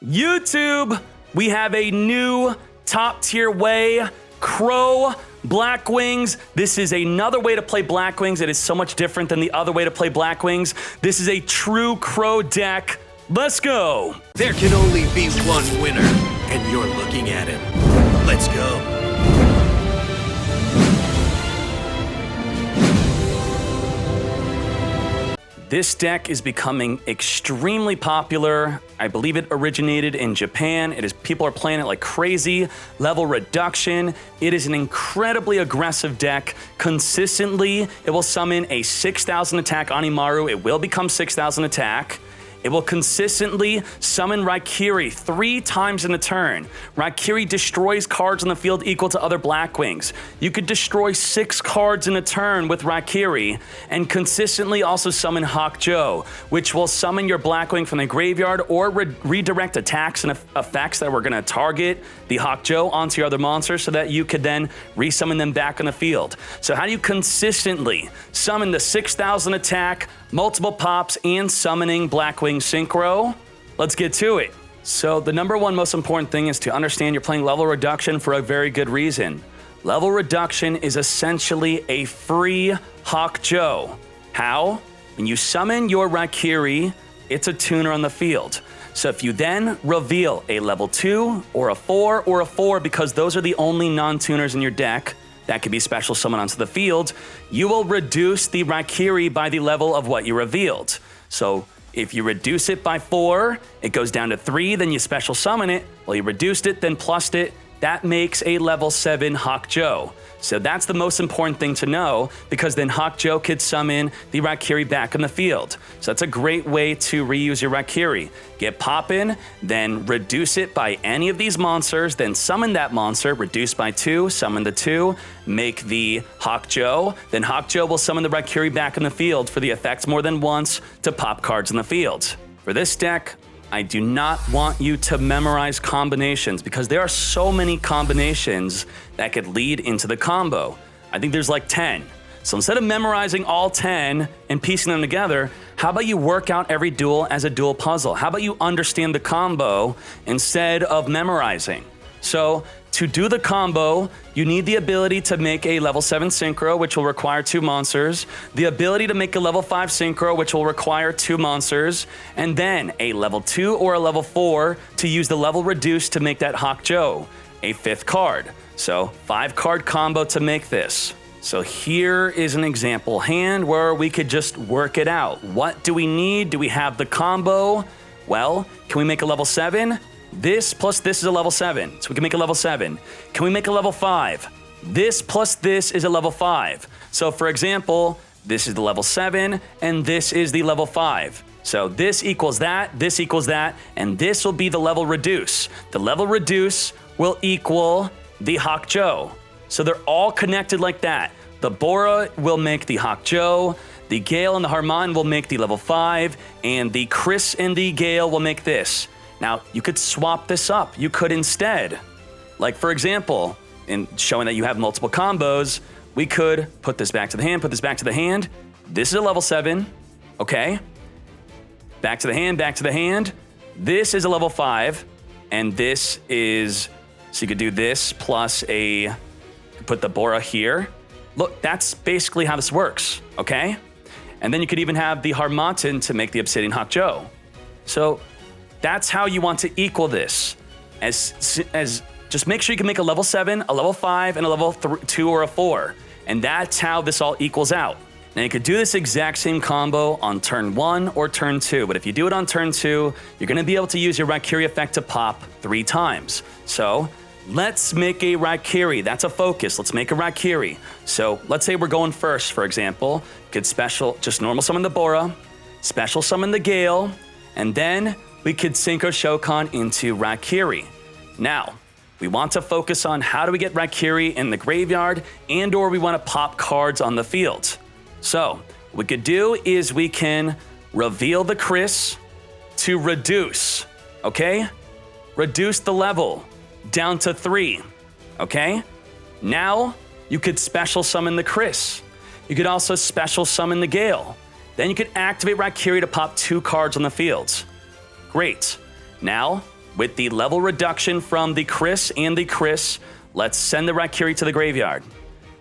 YouTube, we have a new top tier way, Crow Blackwings. This is another way to play Blackwings. It is so much different than the other way to play Blackwings. This is a true Crow deck. Let's go. There can only be one winner, and you're looking at him. Let's go. This deck is becoming extremely popular. I believe it originated in Japan. People are playing it like crazy. Level reduction. It is an incredibly aggressive deck. Consistently, it will summon a 6,000 attack Animaru. It will become 6,000 attack. It will consistently summon Raikiri 3 times in a turn. Raikiri destroys cards on the field equal to other Blackwings. You could destroy 6 cards in a turn with Raikiri, and consistently also summon yugioh, which will summon your Blackwing from the graveyard or redirect attacks and effects that were going to target the yugioh onto your other monsters so that you could then resummon them back on the field. So how do you consistently summon the 6,000 attack, multiple pops, and summoning Blackwing Synchro? Let's get to it. So the number one most important thing is to understand you're playing level reduction for a very good reason. Level reduction is essentially a free yugioh. How? When you summon your Raikiri, it's a tuner on the field. So if you then reveal a level 2 or a 4 or a 4, because those are the only non-tuners in your deck that could be special summon onto the field, you will reduce the Raikiri by the level of what you revealed. So if you reduce it by 4, it goes down to 3, then you special summon it. Well, you reduced it, then plussed it. That makes a level 7 yugioh. So that's the most important thing to know, because then yugioh could summon the Raikiri back in the field. So that's a great way to reuse your Raikiri. Get poppin', then reduce it by any of these monsters, then summon that monster, reduce by 2, summon the 2, make the yugioh, then yugioh will summon the Raikiri back in the field for the effects more than once to pop cards in the field. For this deck, I do not want you to memorize combinations because there are so many combinations that could lead into the combo. I think there's like 10. So instead of memorizing all 10 and piecing them together, how about you work out every duel as a duel puzzle? How about you understand the combo instead of memorizing? So to do the combo, you need the ability to make a level 7 Synchro, which will require 2 monsters, the ability to make a level 5 Synchro, which will require 2 monsters, and then a level 2 or a level 4 to use the level reduce to make that yugioh, a 5th card. So 5-card combo to make this. So here is an example hand where we could just work it out. What do we need? Do we have the combo? Well, can we make a level 7? This plus this is a level 7, so we can make a level 7. Can we make a level 5? This plus this is a level 5. So for example, this is the level 7, and this is the level 5. So this equals that, and this will be the level reduce. The level reduce will equal the yugioh. So they're all connected like that. The Bora will make the yugioh, the Gale and the Harman will make the level 5, and the Chris and the Gale will make this. Now, you could swap this up. You could instead, like for example, in showing that you have multiple combos, we could put this back to the hand, put this back to the hand. This is a level 7, okay? Back to the hand. This is a level 5, and this is, so you could do this plus put the Bora here. Look, that's basically how this works, okay? And then you could even have the Harmattan to make the Obsidian yugioh. So that's how you want to equal this. As just make sure you can make a level 7, a level 5, and a level 2 or a 4. And that's how this all equals out. Now you could do this exact same combo on turn 1 or turn 2, but if you do it on turn 2, you're gonna be able to use your Raikiri effect to pop 3 times. So let's make a Raikiri. That's a focus. Let's make a Raikiri. So let's say we're going first, for example. Could special, just normal summon the Bora, special summon the Gale, and then we could Synchro Shokan into Raikiri. Now, we want to focus on how do we get Raikiri in the graveyard, and or we want to pop cards on the field. So what we could do is we can reveal the Chris to reduce, okay? Reduce the level down to 3, okay? Now you could special summon the Chris. You could also special summon the Gale. Then you could activate Raikiri to pop 2 cards on the field. Great. Now, with the level reduction from the Chris and the Chris, let's send the Raikiri to the graveyard.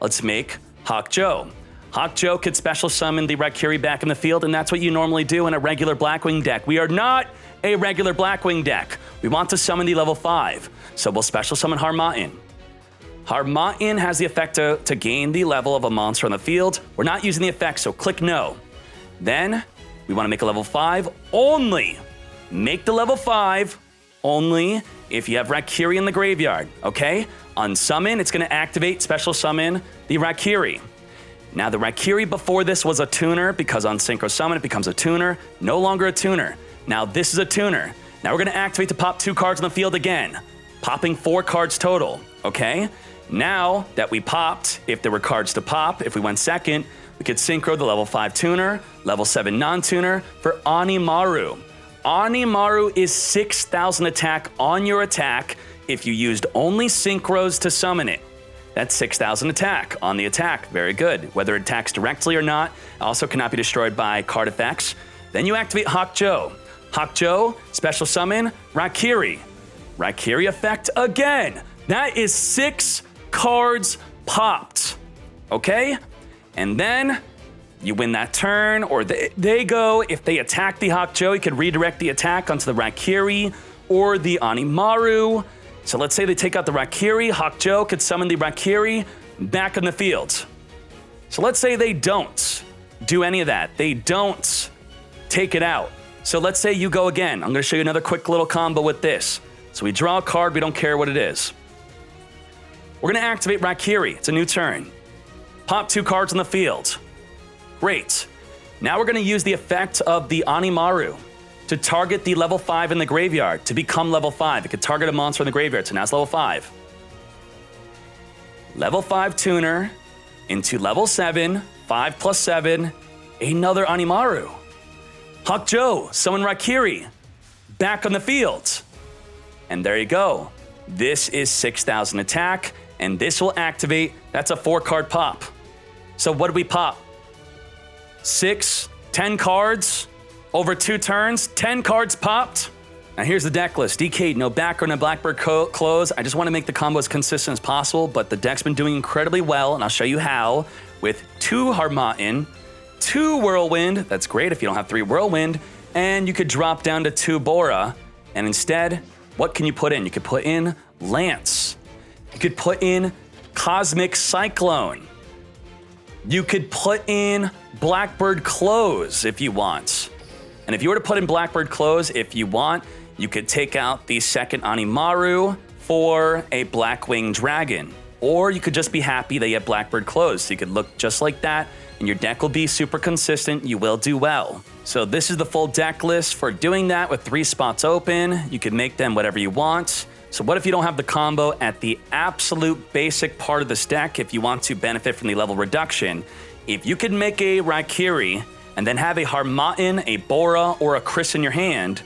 Let's make yugioh. Yugioh could special summon the Raikiri back in the field, and that's what you normally do in a regular Blackwing deck. We are not a regular Blackwing deck. We want to summon the level 5, so we'll special summon Harmattan. Harmattan has the effect to gain the level of a monster on the field. We're not using the effect, so click no. Then we want to make a level 5 only. Make the level 5 only if you have Raikiri in the graveyard, okay? On summon, it's going to activate special summon the Raikiri. Now, the Raikiri before this was a tuner because on Synchro Summon it becomes a tuner. No longer a tuner. Now, this is a tuner. Now, we're going to activate to pop 2 cards on the field again, popping 4 cards total, okay? Now that we popped, if there were cards to pop, if we went second, we could Synchro the level 5 tuner, level 7 non-tuner for Animaru. Animaru is 6,000 attack on your attack if you used only Synchros to summon it. That's 6,000 attack on the attack. Very good. Whether it attacks directly or not, also cannot be destroyed by card effects. Then you activate yugioh. Yugioh, special summon, Raikiri. Raikiri effect again. That is 6 cards popped. Okay? And then you win that turn, or they go. If they attack the yugioh, you can redirect the attack onto the Raikiri or the Animaru. So let's say they take out the Raikiri, yugioh could summon the Raikiri back in the field. So let's say they don't do any of that. They don't take it out. So let's say you go again. I'm going to show you another quick little combo with this. So we draw a card, we don't care what it is. We're going to activate Raikiri. It's a new turn. Pop 2 cards on the field. Great. Now we're going to use the effect of the Animaru to target the level 5 in the graveyard to become level 5. It could target a monster in the graveyard, so now it's level 5. Level 5 tuner into level 7, 5 plus 7, another Animaru. yugioh, summon Raikiri, back on the field. And there you go. This is 6,000 attack, and this will activate. That's a 4-card pop. So what did we pop? 10 cards over 2 turns, 10 cards popped. Now here's the deck list. Dkayed, no background and Blackbird close. I just want to make the combo as consistent as possible, but the deck's been doing incredibly well, and I'll show you how. With 2 Harmattan, 2 Whirlwind, that's great if you don't have 3 Whirlwind, and you could drop down to 2 Bora, and instead, what can you put in? You could put in Lance. You could put in Cosmic Cyclone. You could put in Blackbird Close if you want. And if you were to put in Blackbird Close, if you want, you could take out the second Animaru for a Blackwing Dragon. Or you could just be happy that you have Blackbird Close. So you could look just like that, and your deck will be super consistent. You will do well. So this is the full deck list for doing that with 3 spots open. You could make them whatever you want. So what if you don't have the combo at the absolute basic part of this deck if you want to benefit from the level reduction? If you could make a Raikiri and then have a Harmattan, a Bora, or a Chris in your hand,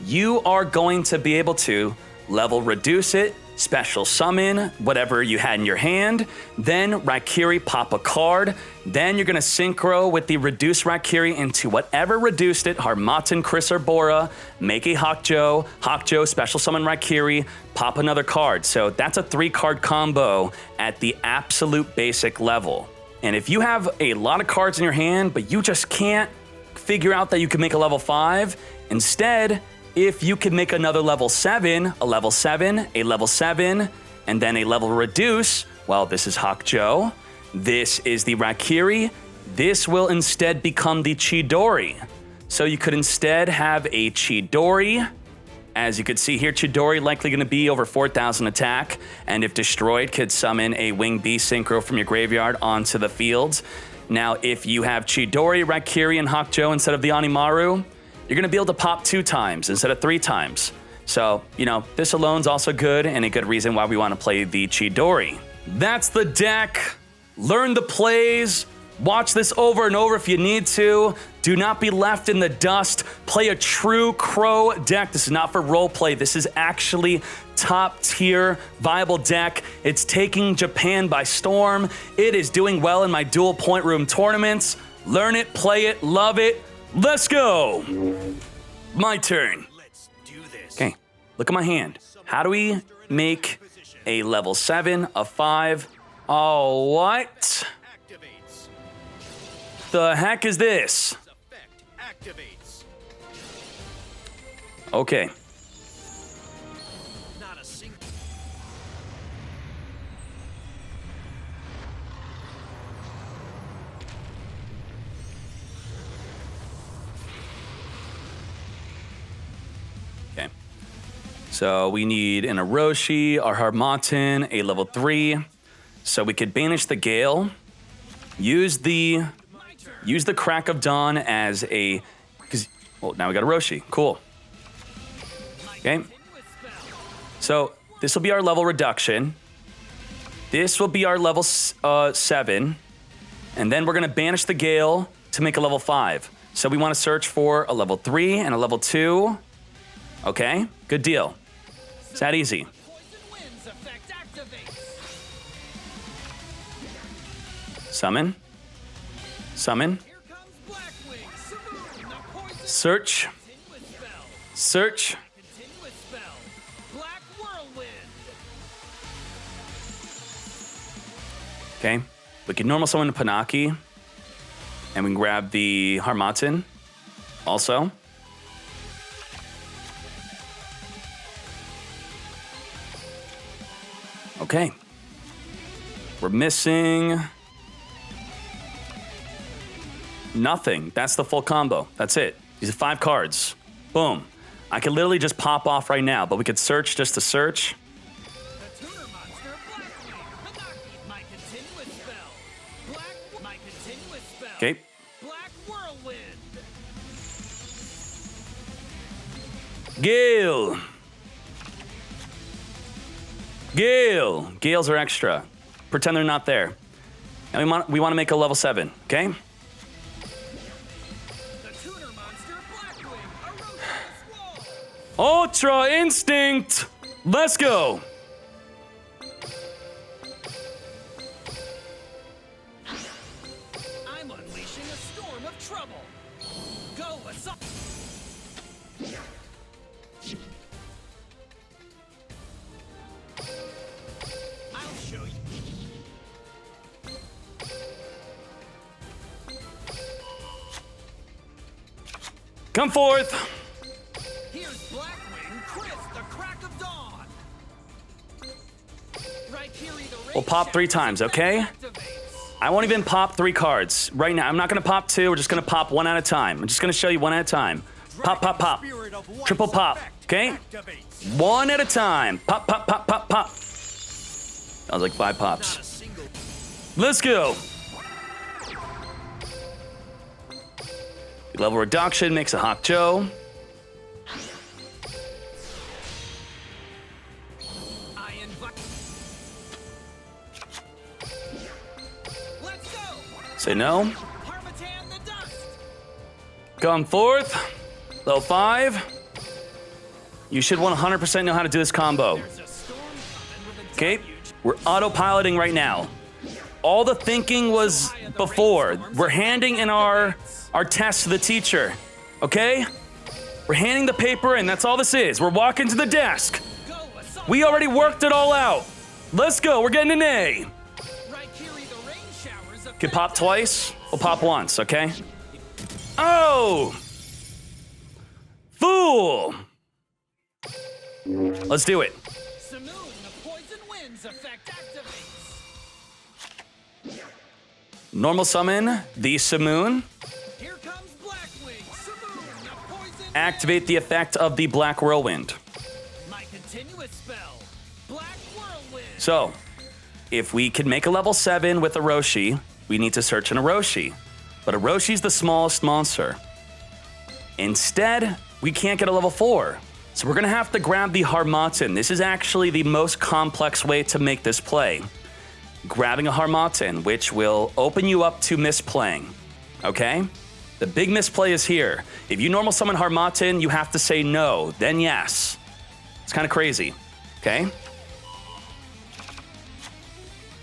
you are going to be able to level reduce it, special summon whatever you had in your hand, then Raikiri pop a card, then you're going to synchro with the reduced Raikiri into whatever reduced it, Harmattan, Chris, or Bora, make a yugioh, special summon Raikiri, pop another card. So that's a 3-card combo at the absolute basic level. And if you have a lot of cards in your hand, but you just can't figure out that you can make a level 5, instead, if you could make another level 7, a level 7, a level 7, and then a level reduce, well, this is yugioh, this is the Raikiri, this will instead become the Chidori. So you could instead have a Chidori. As you could see here, Chidori likely going to be over 4,000 attack, and if destroyed, could summon a Wing Beast Synchro from your graveyard onto the field. Now, if you have Chidori, Raikiri, and yugioh instead of the Animaru, you're going to be able to pop 2 times instead of 3 times. So, this alone's also good and a good reason why we want to play the Chidori. That's the deck. Learn the plays. Watch this over and over if you need to. Do not be left in the dust. Play a true Crow deck. This is not for roleplay. This is actually top tier viable deck. It's taking Japan by storm. It is doing well in my Duel Point Room tournaments. Learn it, play it, love it. Let's go. My turn. Let's do this. Okay, Look at my hand. How do we make a level 7, a 5? Oh, what? The heck is this? Okay. Okay. So we need an Orochi, our Harmattan, a level 3. So we could banish the Gale. Use the Crack of Dawn as a... Well, now we got Orochi. Cool. Okay. So this will be our level reduction. This will be our level 7. And then we're going to banish the Gale to make a level 5. So we want to search for a level 3 and a level 2. Okay, good deal. It's that easy. Summon. Summon. Search. Search. Okay, we can normal summon Panaki. And we can grab the Harmattan also. Okay. We're missing nothing. That's the full combo. That's it. These are 5 cards. Boom. I could literally just pop off right now, but we could search just to search. Okay. Gale. Gale. Gales are extra. Pretend they're not there. And we want to make a level 7, okay? Ultra Instinct! Let's go! I'm unleashing a storm of trouble. Go, assault! I'll show you. Come forth! Here's Blackwing, Chris, the Crack of Dawn. Right here, We'll pop 3 times, okay? I won't even pop 3 cards right now. I'm not gonna pop 2. We're just gonna pop 1 at a time. I'm just gonna show you 1 at a time. Pop, pop, pop. Triple pop, okay? 1 at a time. Pop, pop, pop, pop, pop. That was like 5 pops. Let's go. Level reduction makes a yugioh. Say no. Come forth. Level 5. You should 100% know how to do this combo. Okay, we're autopiloting right now. All the thinking was before. We're handing in our test to the teacher, okay? We're handing the paper in, that's all this is. We're walking to the desk. We already worked it all out. Let's go, we're getting an A. Can pop twice, we'll pop once, okay? Oh! Fool! Let's do it. Normal summon the Simoon. Activate the effect of the Black Whirlwind. So, if we can make a level 7 with Orochi, we need to search an Orochi. But Oroshi's the smallest monster. Instead, we can't get a level 4. So we're gonna have to grab the Harmattan. This is actually the most complex way to make this play. Grabbing a Harmattan, which will open you up to misplaying, okay? The big misplay is here. If you normal summon Harmattan, you have to say no, then yes. It's kind of crazy, okay?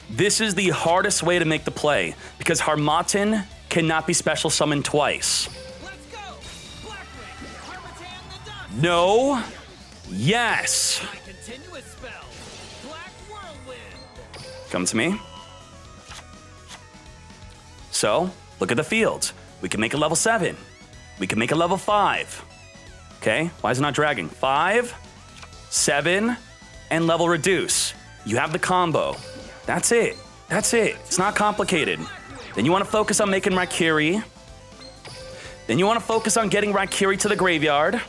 This is the hardest way to make the play because Harmattan cannot be special summoned twice. Let's go. Blackwing, Harmattan the Dust. No, Yes. My continuous spell. Black Whirlwind. Come to me. So, look at the field. We can make a level 7. We can make a level 5. Okay, why is it not dragging? 5, 7, and level reduce. You have the combo. That's it. That's it. It's not complicated. Then you want to focus on making Raikiri. Then you want to focus on getting Raikiri to the graveyard. I'm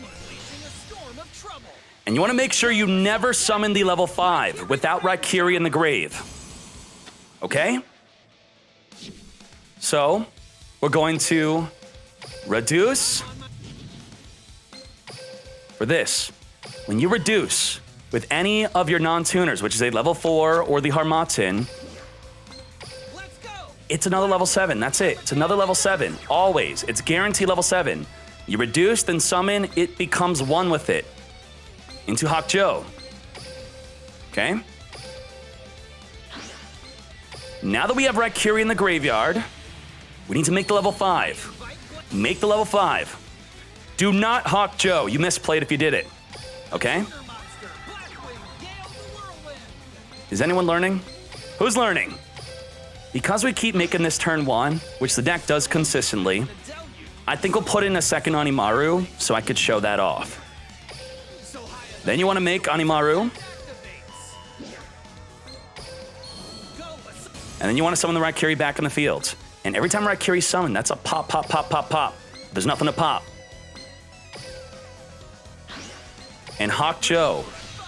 unleashing a storm of trouble. And you want to make sure you never summon the level 5 without Raikiri in the grave. Okay? So, we're going to reduce. For this, when you reduce with any of your non-tuners, which is a level 4 or the Harmattan, Let's go. it's another level 7. That's it. It's another level 7. Always. It's guaranteed level 7. You reduce, then summon, it becomes one with it. Into yugioh. Okay? Now that we have Raikiri in the graveyard, we need to make the level 5. Make the level 5. Do not yugioh. You misplayed if you did it. Okay? Monster. Blackwing. Gale the Whirlwind. Is anyone learning? Who's learning? Because we keep making this turn 1, which the deck does consistently, The deluge. I think we'll put in a second Animaru so I could show that off. So high as Then you want to make Animaru, activates. Go. and then you want to summon the Raikiri back in the field. And every time Raikiri's summoned, that's a pop, pop, pop, pop, pop. There's nothing to pop. And yugioh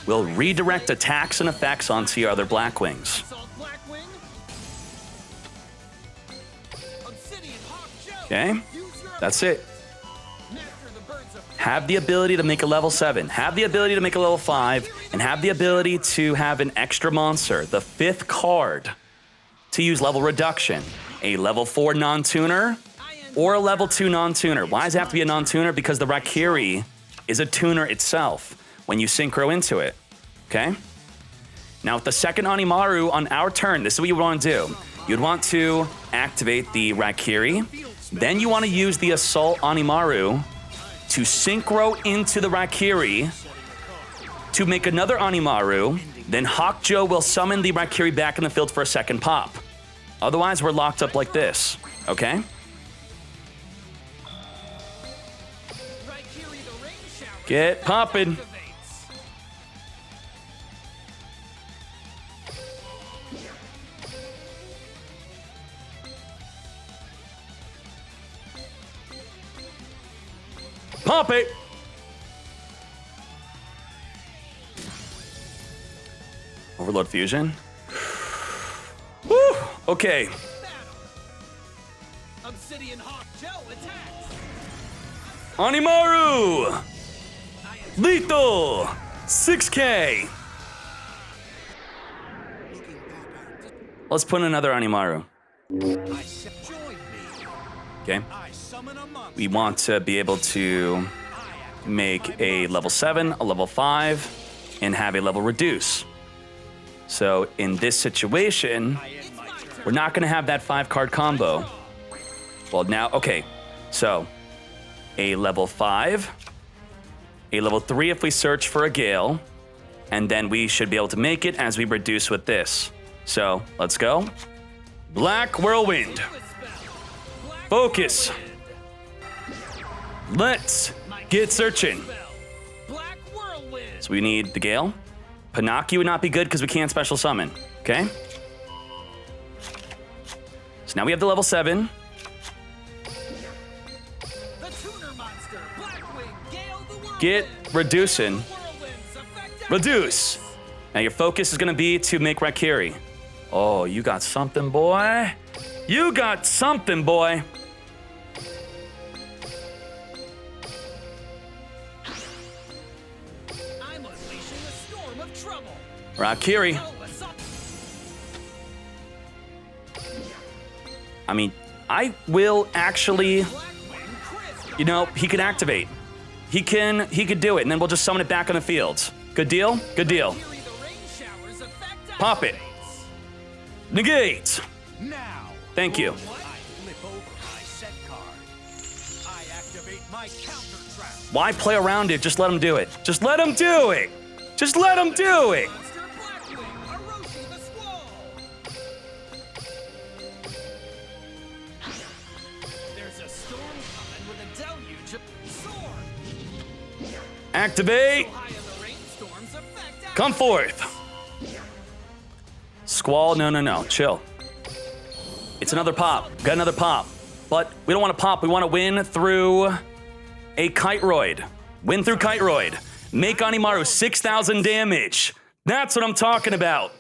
will redirect attacks and effects onto your other Blackwings. Assault Blackwing. Obsidian yugioh. Okay? Use your That's it. Master the birds of Have the ability to make a level 7, have the ability to make a level 5, and have the ability to have an extra monster, the 5th card, to use level reduction. A level 4 non-tuner or a level 2 non-tuner. Why does it have to be a non-tuner? Because the Raikiri is a tuner itself when you synchro into it. Okay? Now with the second Animaru on our turn, this is what you want to do. You'd want to activate the Raikiri. Then you want to use the Assault Animaru to synchro into the Raikiri to make another Animaru. Then yugioh will summon the Raikiri back in the field for a second pop. Otherwise, we're locked up like this. Okay? Raikiri the rain shower. Get poppin'. Activates. Pop it! Overload fusion. Woo! Okay. Obsidian yugioh attacks. Animaru! Lethal! 6K! Let's put in another Animaru. Join me. Okay? I summon a monster. We want to be able to make a level 7, a level 5, and have a level reduce. So in this situation, we're not going to have that 5-card combo. Well, now, okay. So a level 5, a level 3 if we search for a Gale, and then we should be able to make it as we reduce with this. So let's go. Black Whirlwind. Focus. Let's get searching. Black Whirlwind. So we need the Gale. Panaki would not be good because we can't special summon. Okay? So now we have the level 7. The tuner monster. Blackwing. Gale the Whirlwind. Get reducing. Whirlwind's effect Reduce. Now your focus is going to be to make Raikiri. Oh, you got something, boy. You got something, boy. I'm unleashing a storm of trouble. Raikiri. Oh, assault. I mean, I will actually, Blackwing crisp. you know, he could activate. He could do it, and then we'll just summon it back on the field. Good deal? Good deal. Fury the rain showers effect Pop it. activates. Negate. Now, Thank you. I flip over my set card. I activate my counter trap. Why play around it? Just let him do it. Just let him do it. Just let him do it. Monster Blackwing, Orochi the Squall. There's a storm coming with a deluge of sword. Activate. So high in the rainstorm's effect. Come forth. Squall, no. Chill. It's another pop. Got another pop. But we don't want to pop. We want to win through a Kiteroid. Win through Kiteroid. Make Animaru 6,000 damage. That's what I'm talking about.